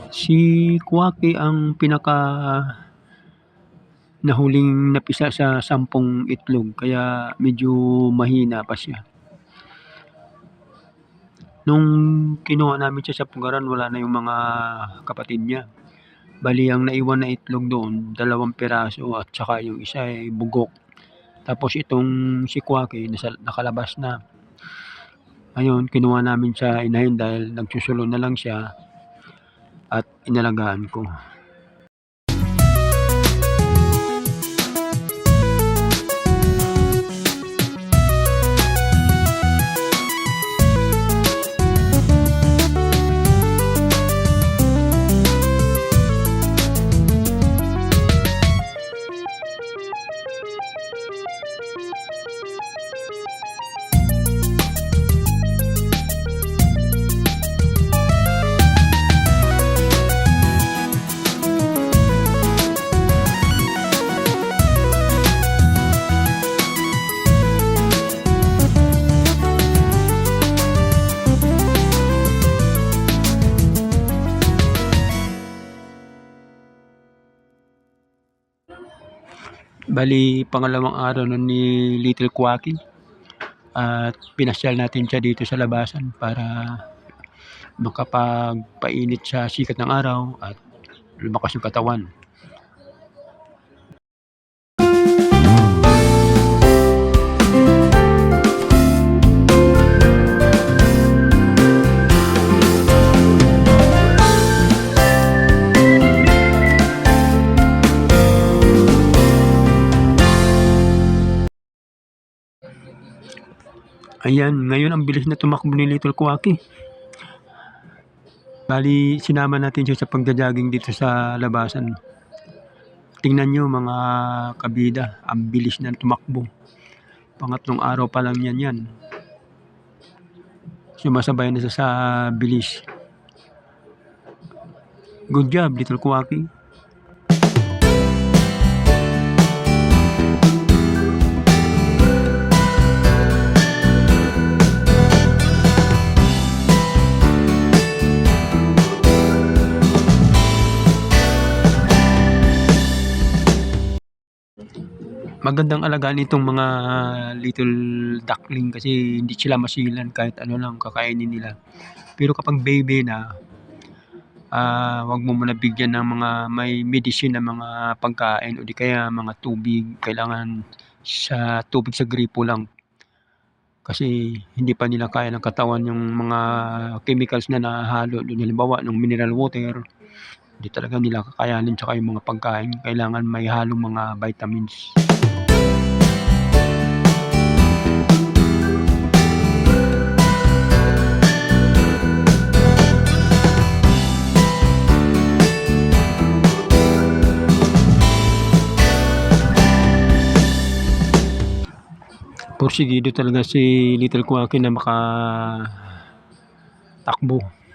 Si Kwaki ang pinaka nahuling napisa sa 10 itlog kaya medyo mahina pa siya. Nung kinuha namin siya sa pugaran wala na yung mga kapatid niya. Bali ang naiwan na itlog doon 2 piraso at saka yung isa ay bugok. Tapos itong si Kwaki nakalabas na. Ayun, kinuha namin sa inahin dahil nagsusulo na lang siya at inalagaan ko. Bali, pangalawang araw nun ni Little Kwaki at pinasyal natin siya dito sa labasan para makapagpainit sa sikat ng araw at lumakas yung katawan. Ayan, ngayon ang bilis na tumakbo ni Little Kwaki. Bali, sinama natin siya sa pagja-jogging dito sa labasan. Tingnan nyo mga kabida, ang bilis na tumakbo. Pangatlong araw pa lang yan. Sumasabay na siya sa bilis. Good job, Little Kwaki. Magandang alagaan itong mga little duckling kasi hindi sila masilan kahit ano lang kakainin nila. Pero kapag baby na, wag mo muna bigyan ng mga may medicine na mga pagkain o di kaya mga tubig. Kailangan sa tubig sa gripo lang. Kasi hindi pa nila kaya ng katawan yung mga chemicals na nahalo doon. Halimbawa, ng mineral water, hindi talaga nila kakayanin, tsaka yung mga pagkain. Kailangan may halong mga vitamins. Porsigido talaga si Little Kwaki na makatakbo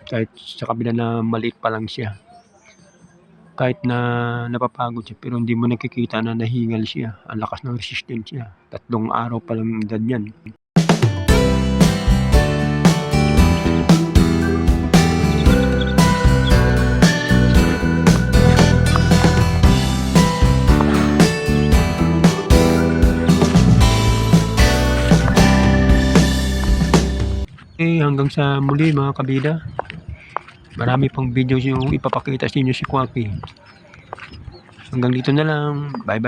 kahit sa kabila na maliit pa lang siya. Kahit na napapagod siya pero hindi mo nakikita na nahingal siya. Ang lakas ng resistensya. 3 araw pa lang edad niyan. Hanggang sa muli mga kabida. Marami pang videos yung ipapakita sa inyo si Kwaki. Hanggang dito na lang. Bye.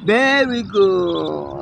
Very good.